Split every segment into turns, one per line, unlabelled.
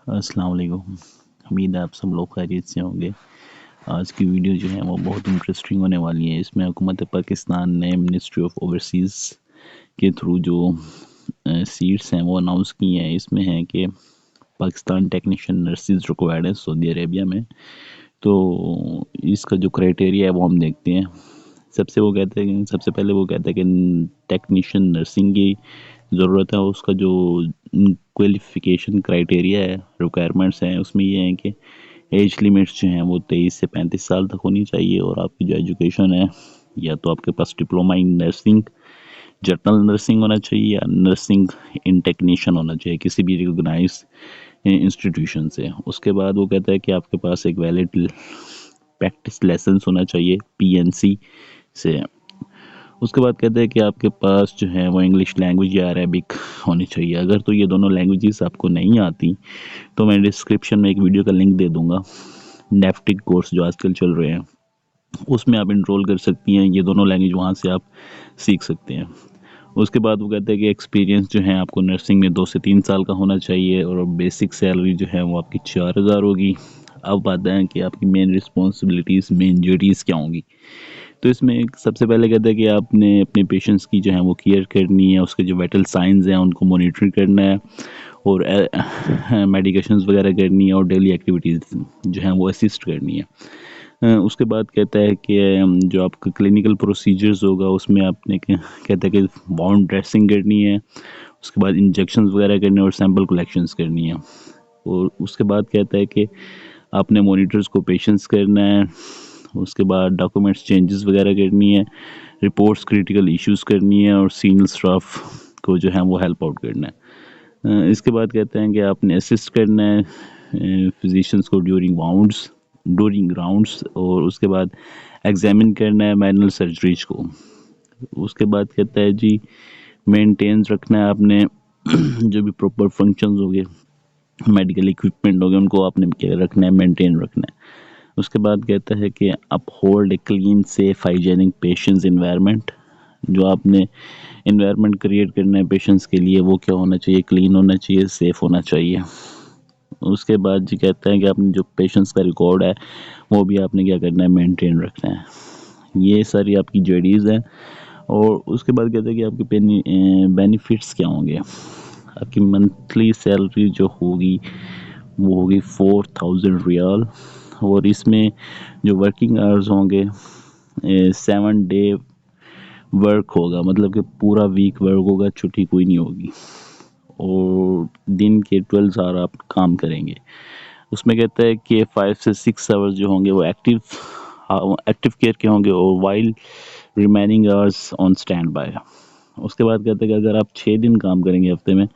السلام علیکم. امید ہے آپ سب لوگ خیریت سے ہوں گے. آج کی ویڈیو جو ہے وہ بہت انٹرسٹنگ ہونے والی ہے. اس میں حکومت پاکستان نے منسٹری آف اوورسیز کے تھرو جو سیٹس ہیں وہ اناؤنس کی ہیں. اس میں ہے کہ پاکستان ٹیکنیشین نرسز ریکوائرڈ ہے سعودی عربیہ میں. تو اس کا جو کرائٹیریا ہے وہ ہم دیکھتے ہیں. سب سے پہلے وہ کہتے ہیں کہ ٹیکنیشین نرسنگ کی ضرورت ہے. اس کا جو کوالیفیکیشن کرائٹیریا ہے، ریکوائرمنٹس ہیں، اس میں یہ ہیں کہ ایج لیمٹس جو ہیں وہ 23 سے 35 سال تک ہونی چاہیے، اور آپ کی جو ایجوکیشن ہے یا تو آپ کے پاس ڈپلومہ ان نرسنگ، جنرل نرسنگ ہونا چاہیے، یا نرسنگ ان ٹیکنیشین ہونا چاہیے کسی بھی ریکگنائز انسٹیٹیوشن سے. اس کے بعد وہ کہتا ہے کہ آپ کے پاس ایک ویلڈ پریکٹس لائسنس ہونا چاہیے PNC سے. اس کے بعد کہتے ہیں کہ آپ کے پاس جو ہے وہ انگلش لینگویج یا عربک ہونی چاہیے. اگر تو یہ دونوں لینگویجز آپ کو نہیں آتی تو میں ڈسکرپشن میں ایک ویڈیو کا لنک دے دوں گا. نیفٹک کورس جو آج کل چل رہے ہیں اس میں آپ انرول کر سکتی ہیں. یہ دونوں لینگویج وہاں سے آپ سیکھ سکتے ہیں. اس کے بعد وہ کہتے ہیں کہ ایکسپیرینس جو ہے آپ کو نرسنگ میں 2 سے 3 سال کا ہونا چاہیے، اور بیسک سیلری جو ہے وہ آپ کی 4000 ہوگی. اب بات ہے کہ آپ کی مین رسپانسبلٹیز، مین ڈیوٹیز کیا ہوں گی. تو اس میں سب سے پہلے کہتا ہے کہ آپ نے اپنے پیشنٹس کی جو ہے وہ کیئر کرنی ہے، اس کے جو وائٹل سائنز ہیں ان کو مانیٹر کرنا ہے، اور میڈیکیشنز وغیرہ کرنی ہے، اور ڈیلی ایکٹیویٹیز جو ہیں وہ اسسٹ کرنی ہے. اس کے بعد کہتا ہے کہ جو آپ کا کلینکل پروسیجرز ہوگا اس میں آپ نے کہتا ہے کہ باؤنڈ ڈریسنگ کرنی ہے، اس کے بعد انجیکشنز وغیرہ کرنی ہے، اور سیمپل کلیکشنز کرنی ہے. اور اس کے بعد کہتا ہے کہ آپ نے مانیٹرز کو پیشنس کرنا ہے. اس کے بعد ڈاکومنٹس چینجز وغیرہ کرنی ہے، رپورٹس کریٹیکل ایشوز کرنی ہے، اور سینئر اسٹاف کو جو ہے وہ ہیلپ آؤٹ کرنا ہے. اس کے بعد کہتے ہیں کہ آپ نے اسسٹ کرنا ہے فزیشنز کو ڈورنگ راؤنڈس، اور اس کے بعد ایگزامن کرنا ہے مینول سرجریز کو. اس کے بعد کہتا ہے جی مینٹینز رکھنا ہے آپ نے جو بھی پراپر فنکشنز ہو گئے، میڈیکل اکوپمنٹ ہو گئے، ان کو آپ نے کیا رکھنا ہے، مینٹین رکھنا ہے. اس کے بعد کہتا ہے کہ uphold a clean safe hygienic patients environment. جو آپ نے انوائرمنٹ کریٹ کرنا ہے پیشنٹس کے لیے وہ کیا ہونا چاہیے، کلین ہونا چاہیے، سیف ہونا چاہیے. اس کے بعد جی کہتا ہے کہ آپ نے جو پیشنٹس کا ریکارڈ ہے وہ بھی آپ نے کیا کرنا ہے، مینٹین رکھنا ہے. یہ ساری آپ کی جیڈیز ہیں. اور اس کے بعد کہتا ہے کہ آپ کے بینیفٹس کیا ہوں گے. آپ کی منتھلی سیلری جو ہوگی وہ ہوگی 4000 ریال، اور اس میں جو ورکنگ آورز ہوں گے 7 ڈے ورک ہوگا، مطلب کہ پورا ویک ورک ہوگا، چھٹی کوئی نہیں ہوگی، اور دن کے 12 آور آپ کام کریں گے. اس میں کہتا ہے کہ 5 سے 6 آورز جو ہوں گے وہ ایکٹیو کیئر کے ہوں گے، اور while remaining hours on standby. اس کے بعد کہتے ہیں کہ اگر آپ 6 دن کام کریں گے ہفتے میں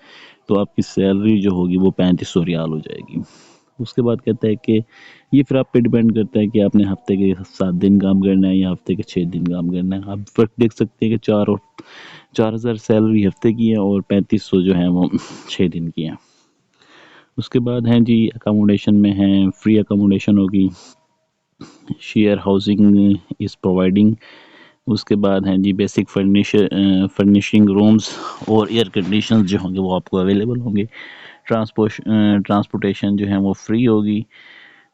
تو آپ کی سیلری جو ہوگی وہ 3500 ریال ہو جائے گی. اس کے بعد کہتا ہے کہ یہ پھر آپ پہ ڈیپینڈ کرتا ہے کہ آپ نے ہفتے کے 7 دن کام کرنا ہے یا ہفتے کے 6 دن کام کرنا ہے. آپ فرق دیکھ سکتے ہیں کہ 4000 سیلری ہفتے کی ہے، اور 3500 جو ہیں وہ 6 دن کی ہیں. اس کے بعد ہیں جی اکاموڈیشن میں ہیں، فری اکاموڈیشن ہوگی، شیئر ہاؤسنگ از پرووائڈنگ. اس کے بعد ہیں جی بیسک فرنیشنگ رومز اور ایئر کنڈیشنز جو ہوں گے وہ آپ کو اویلیبل ہوں گے. ٹرانسپورٹیشن جو ہے وہ فری ہوگی.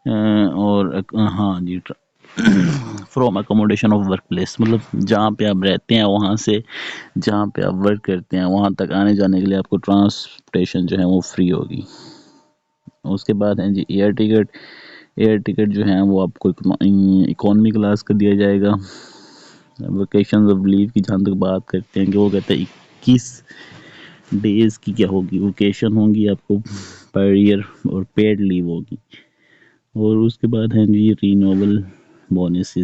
اور ہاں جی from accommodation of work place, مطلب جہاں پہ آپ رہتے ہیں وہاں سے جہاں پہ آپ ورک کرتے ہیں وہاں تک آنے جانے کے لیے آپ کو ٹرانسپورٹیشن جو ہے وہ فری ہوگی. اس کے بعد ہیں جی ایئر ٹکٹ جو ہیں وہ آپ کو اکانومی کلاس کا دیا جائے گا. ویکیشن آف لیو کی جہاں تک بات کرتے ہیں کہ وہ کہتے ہیں 21 ڈیز کی کیا ہوگی ویکیشن ہوں گی آپ کو پر ایئر، اور پیڈ لیو ہوگی. اور اس کے بعد ہیں جی رینیوبل بونس.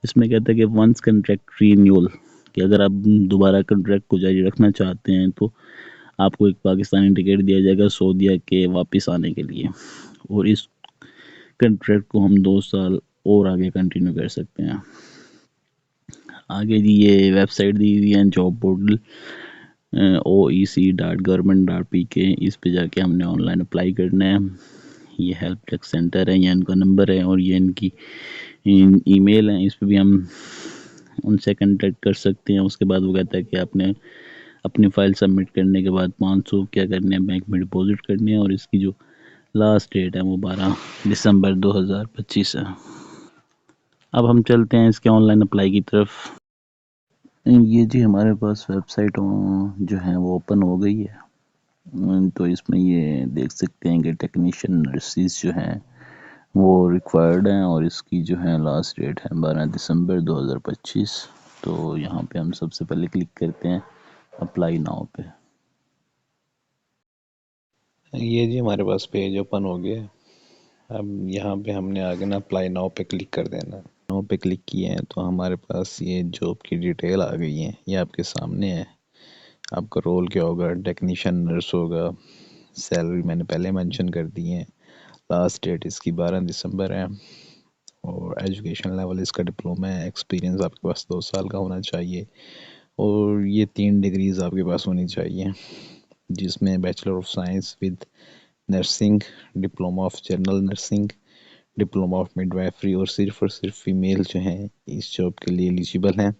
اس میں کہتا ہے کہ ونس کنٹریکٹ رینیول، کہ اگر آپ دوبارہ کنٹریکٹ کو جاری رکھنا چاہتے ہیں تو آپ کو ایک پاکستانی ٹکٹ دیا جائے گا سعودیہ کے واپس آنے کے لیے، اور اس کنٹریکٹ کو ہم 2 سال اور آگے کنٹینیو کر سکتے ہیں. آگے جی یہ ویب سائٹ دی ہوئی ہے جاب پورٹل oec.government.pk. اس پہ جا کے ہم نے آن لائن اپلائی کرنا ہے. یہ ہیلپ ڈیسک سینٹر ہے، یہ ان کا نمبر ہے، اور یہ ان کی ای میل ہے. اس پہ بھی ہم ان سے کنٹیکٹ کر سکتے ہیں. اس کے بعد وہ کہتا ہے کہ آپ نے اپنی فائل سبمٹ کرنے کے بعد 500 کیا کرنے ہیں بینک میں ڈپازٹ کرنے ہیں، اور اس کی جو لاسٹ ڈیٹ ہے وہ 12 دسمبر 2025 ہے۔ اب ہم چلتے ہیں اس کے آن لائن اپلائی کی طرف۔ یہ جی ہمارے پاس ویب سائٹ جو ہے وہ اوپن ہو گئی ہے، تو اس میں یہ دیکھ سکتے ہیں کہ ٹیکنیشین نرسز جو ہیں وہ ریکوائرڈ ہیں، اور اس کی جو ہے لاسٹ ڈیٹ ہے 12 دسمبر 2025۔ تو یہاں پہ ہم سب سے پہلے کلک کرتے ہیں اپلائی ناؤ پہ۔
یہ جی ہمارے پاس پیج اوپن ہو گیا ہے۔ اب یہاں پہ ہم نے آگے نا اپلائی ناؤ پہ کلک کر دینا۔ ناؤ پہ کلک کیے ہیں تو ہمارے پاس یہ جاب کی ڈیٹیل آ گئی ہے، یہ آپ کے سامنے ہے۔ آپ کا رول کیا ہوگا، ٹیکنیشین نرس ہوگا۔ سیلری میں نے پہلے مینشن کر دی ہے۔ لاسٹ ڈیٹ اس کی 12 دسمبر ہے، اور ایجوکیشن لیول اس کا ڈپلوما ہے۔ ایکسپیرینس آپ کے پاس 2 سال کا ہونا چاہیے، اور یہ 3 ڈگریز آپ کے پاس ہونی چاہیے، جس میں bachelor of science with nursing, diploma of general nursing, diploma of midwifery, اور صرف فیمیل جو ہیں اس جاب کے لیے ایلیجیبل ہیں۔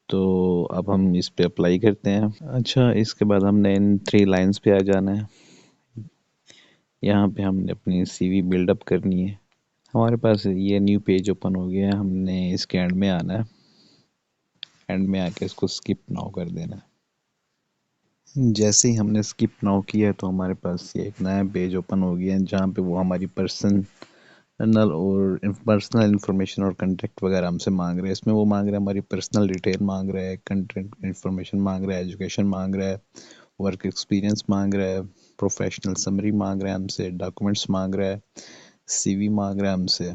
تو اب ہم اس پہ اپلائی کرتے ہیں۔ اچھا، اس کے بعد ہم نے ان 3 لائنز پہ آ جانا ہے۔ یہاں پہ ہم نے اپنی سی وی بلڈ اپ کرنی ہے۔ ہمارے پاس یہ نیو پیج اوپن ہو گیا ہے، ہم نے اس کے اینڈ میں آنا ہے۔ اینڈ میں آ کے اس کو اسکپ ناؤ کر دینا ہے۔ جیسے ہی ہم نے اسکپ ناؤ کیا تو ہمارے پاس یہ ایک نیا پیج اوپن ہو گیا ہے، جہاں پہ وہ ہماری پرسنل انفارمیشن اور کنٹیکٹ وغیرہ ہم سے مانگ رہے ہیں۔ اس میں وہ مانگ رہے ہیں ہماری پرسنل ڈیٹیل مانگ رہا ہے، کنٹیکٹ انفارمیشن مانگ رہا ہے، ایجوکیشن مانگ رہا ہے، ورک ایکسپیرینس مانگ رہا ہے، پروفیشنل سمری مانگ رہا ہے ہم سے، ڈاکومنٹس مانگ رہا ہے، سی وی مانگ رہا ہے ہم سے،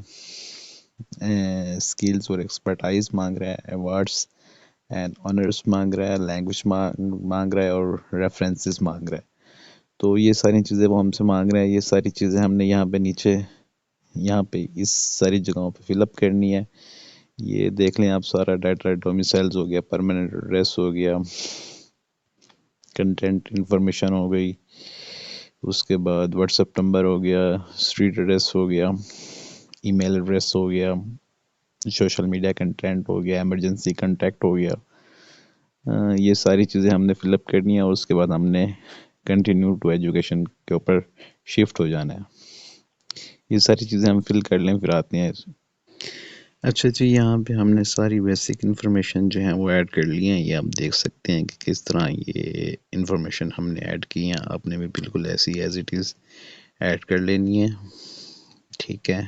اسکلز اور ایکسپرٹائز مانگ رہا ہے، ایوارڈس اینڈ آنرس مانگ رہا ہے، لینگویج مانگ رہا ہے، اور ریفرنسز مانگ رہا ہے۔ تو یہ ساری چیزیں وہ ہم سے مانگ رہے ہیں۔ یہ ساری چیزیں ہم نے یہاں پہ نیچے، یہاں پہ اس ساری جگہوں پہ فل اپ کرنی ہے۔ یہ دیکھ لیں آپ، سارا ڈیٹا ڈومیسائلز ہو گیا، پرماننٹ ایڈریس ہو گیا، کنٹینٹ انفارمیشن ہو گئی، اس کے بعد واٹس ایپ نمبر ہو گیا، اسٹریٹ ایڈریس ہو گیا، ای میل ایڈریس ہو گیا، سوشل میڈیا کنٹینٹ ہو گیا، ایمرجنسی کنٹیکٹ ہو گیا۔ یہ ساری چیزیں ہم نے فل اپ کرنی ہے، اور اس کے بعد ہم نے کنٹینیو ٹو ایجوکیشن کے اوپر شفٹ ہو جانا ہے۔ یہ ساری چیزیں ہم فل کر لیں، پھر آتے ہیں۔ اچھا جی، یہاں پہ ہم نے ساری بیسک انفارمیشن جو ہیں وہ ایڈ کر لی ہیں۔ یہ آپ دیکھ سکتے ہیں کہ کس طرح یہ انفارمیشن ہم نے ایڈ کی ہیں۔ آپ نے بھی بالکل ایسی ایز اٹ از ایڈ کر لینی ہے، ٹھیک ہے۔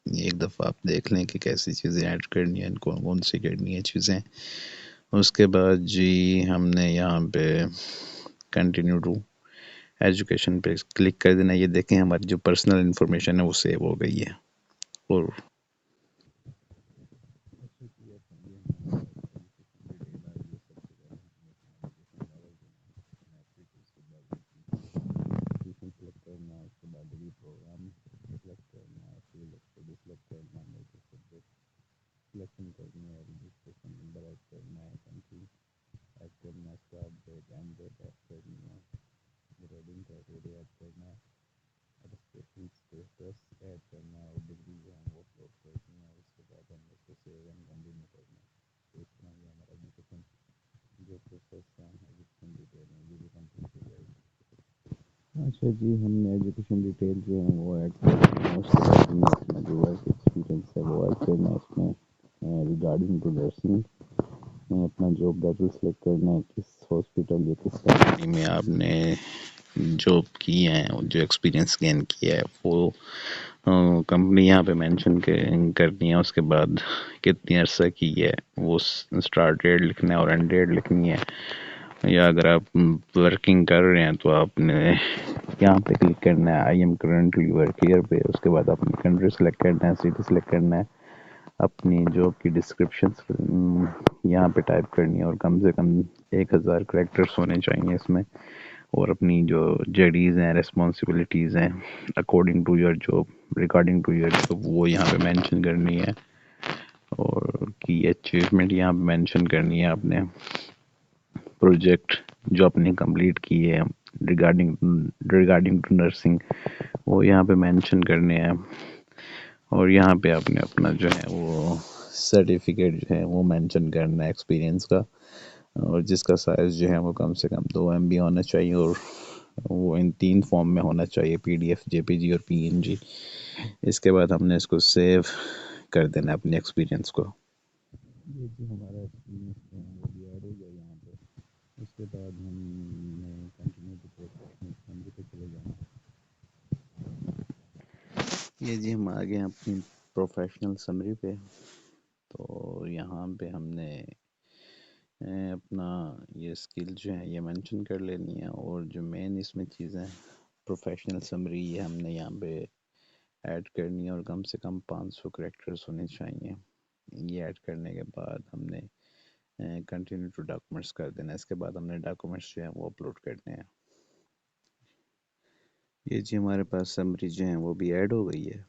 ایک دفعہ آپ دیکھ لیں کہ کیسی چیزیں ایڈ کرنی ہیں، کون کون سی کرنی ہیں چیزیں۔ اس کے بعد جی ہم نے یہاں پہ کنٹینیو ٹو ایجوکیشن پہ کلک کر دینا۔ یہ دیکھیں ہماری جو پرسنل انفارمیشن ہے وہ سیو ہو گئی ہے۔ اور سلیکشن کرنی ہے، رجسٹریشن نمبر ایڈ کرنا ہے، کنٹری ایڈ کرنا ہے، start date end date add کرنی ہے، گریڈنگ کرائٹیریا ایڈ کرنا ہے، رجسٹریشن اسٹیٹس ایڈ کرنا ہے، اور ڈگری جو ہے وہ اپلوڈ کرنی ہے۔ اس کے بعد ہم اس کو سیو اینڈ کنٹینیو کرنا ہے۔ تو اس طرح یہ ہمارا ایجوکیشن جو پروسیس ہے، ایجوکیشن ڈیٹیل ہے، یہ بھی کمپلیٹ ہو جائے گی۔ اچھا جی، ہم نے ایجوکیشن ڈیٹیل جو ہے وہ ایڈ کرنا ہے۔ اس کے بعد ہم نے اپنا جو ورک ایکسپیرینس ہے وہ ایڈ کرنا ہے اس میں، ریگارڈنگ ٹو نرسنگ اپنا جاب ٹائٹل سلیکٹ کرنا ہے، کس ہاسپٹل یا کس کمپنی میں آپ نے جاب کی ہے، جو ایکسپیرینس گین کیا ہے وہ کمپنی یہاں پہ مینشن کرنی ہے۔ اس کے بعد کتنی عرصہ کی ہے وہ اسٹارٹ ڈیٹ لکھنا ہے اور اینڈ ڈیٹ لکھنی ہے۔ یا اگر آپ ورکنگ کر رہے ہیں تو آپ نے یہاں پہ کلک کرنا ہے I am currently work here پہ۔ اس کے بعد اپنی کنٹری سلیکٹ کرنا ہے، سٹی سلیکٹ کرنا ہے، اپنی جاب کی ڈسکرپشن یہاں پہ ٹائپ کرنی ہے، اور کم سے کم 1000 کریکٹرس ہونے چاہیے اس میں، اور اپنی جو جیڈیز ہیں، ریسپانسبلٹیز ہیں according to your job, regarding to your job, وہ یہاں پہ مینشن کرنی ہے، اور کی اچیومنٹ یہاں پہ مینشن کرنی ہے۔ آپ نے پروجیکٹ جو آپ نے کمپلیٹ کی ہے ریگارڈنگ ٹو نرسنگ وہ یہاں پہ مینشن کرنے ہیں، اور یہاں پہ آپ نے اپنا جو ہے وہ سرٹیفکیٹ جو ہے وہ مینشن کرنا ہے ایکسپیرینس کا۔
اور جس کا سائز جو ہے وہ کم سے کم 2 MB ہونا چاہیے، اور وہ ان 3 فارم میں ہونا چاہیے: PDF، JPG اور PNG۔ اس کے بعد ہم نے اس کو سیو کر دینا اپنے ایکسپیرینس کو۔
یہ جی ہمارا ایکسپیرینس جو ہے وہ بھی ایڈ ہو گیا یہاں پہ۔ اس کے بعد ہم نے کنٹینیو ٹو پروفیشنل سمری پہ چلے جانا۔
یہ جی ہم آ گئے ہیں اپنی پروفیشنل سمری پہ۔ تو یہاں پہ ہم نے اپنا یہ اسکل جو ہے یہ مینشن کر لینی ہے، اور جو مین اس میں چیزیں پروفیشنل سمری یہ ہم نے یہاں پہ ایڈ کرنی ہے، اور کم سے کم 500 کریکٹرز ہونے چاہیے۔ یہ ایڈ کرنے کے بعد ہم نے کنٹینیو ٹو ڈاکومنٹس کر دینا ہے۔ اس کے بعد ہم نے ڈاکومنٹس جو ہیں وہ اپلوڈ کرنے ہیں۔ یہ جی ہمارے پاس سمری جو ہیں وہ بھی ایڈ ہو گئی ہے۔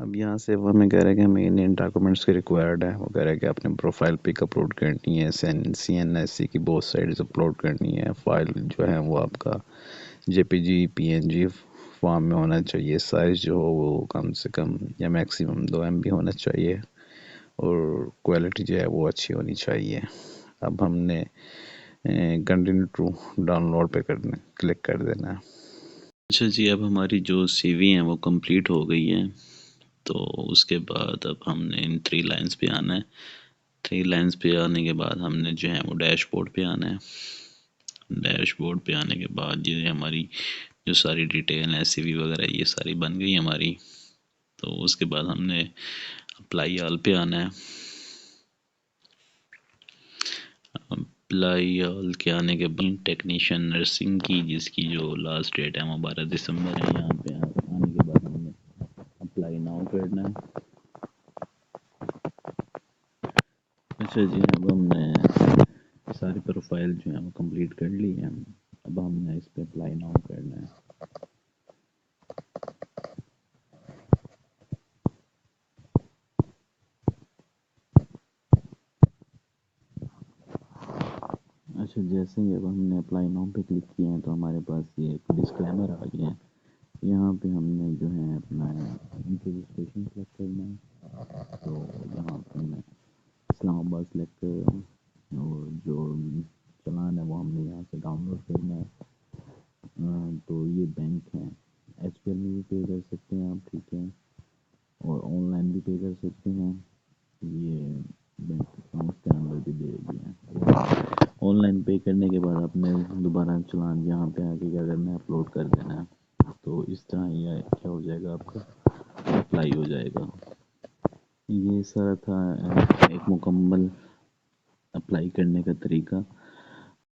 اب یہاں سے وہ ہمیں کہہ رہا ہے کہ ہمیں ان ڈاکومنٹس کی ریکوائرڈ ہے۔ وہ کہہ رہا ہے کہ آپ نے پروفائل پک اپلوڈ کرنی ہے، CNSC کی بہت سائڈز اپلوڈ کرنی ہے، فائل جو ہے وہ آپ کا JPG PNG فارم میں ہونا چاہیے، سائز جو ہو وہ کم سے کم یا میکسیمم 2 MB ہونا چاہیے، اور کوالٹی جو ہے وہ اچھی ہونی چاہیے۔ اب ہم نے کنٹینیو ٹو ڈاؤن لوڈ پہ کلک کر دینا ہے۔ اچھا جی، اب ہماری جو CV ہیں وہ کمپلیٹ ہو گئی ہیں۔ تو اس کے بعد اب ہم نے ان 3 لائنز پہ آنا ہے۔ 3 لائنز پہ آنے کے بعد ہم نے جو ہے وہ ڈیش بورڈ پہ آنا ہے۔ ڈیش بورڈ پہ آنے کے بعد یہ ہماری جو ساری ڈیٹیل ہے CV وغیرہ یہ ساری بن گئی ہماری۔ تو اس کے بعد ہم نے اپلائی آل پہ آنا ہے۔ اپلائی آل کے آنے کے بعد ٹیکنیشین نرسنگ کی جس کی جو لاسٹ ڈیٹ ہے وہ 12 دسمبر ہے، یہاں پہ آنے کے بعد ہم نے اپلائی ناؤ کرنا ہے۔ اچھا جی، اب ہم نے ساری پروفائل جو ہیں وہ کمپلیٹ کر لی ہے۔ اب ہم نے اس پہ اپلائی ناؤ کرنا ہے۔ اچھا، جیسے ہی اب ہم نے اپلائی ناؤ پہ کلک کیا ہے تو ہمارے پاس یہ ایک ڈسکلیمر آ گیا ہے۔ یہاں پہ ہم نے جو ہے اپنا رجسٹریشن سلیکٹ کرنا ہے۔ تو یہاں پہ میں اسلام آباد سلیکٹ کر رہا ہوں، اور جو چلان ہے وہ ہم نے یہاں سے ڈاؤن لوڈ کرنا ہے۔ تو یہ بینک ہے، SBI میں بھی پے کر سکتے ہیں آپ، ٹھیک ہے، اور آن لائن بھی پے کر سکتے ہیں۔ یہ بینک اکاؤنٹ کے نمبر بھی دے دیا ہے۔ آن لائن پے کرنے کے بعد آپ نے دوبارہ چلان یہاں پہ آ کے کیا کرنا ہے، اپلوڈ کر دینا ہے۔ تو اس طرح یہ کیا ہو جائے گا، آپ کا اپلائی ہو جائے گا۔ یہ سارا تھا ایک مکمل اپلائی کرنے کا طریقہ۔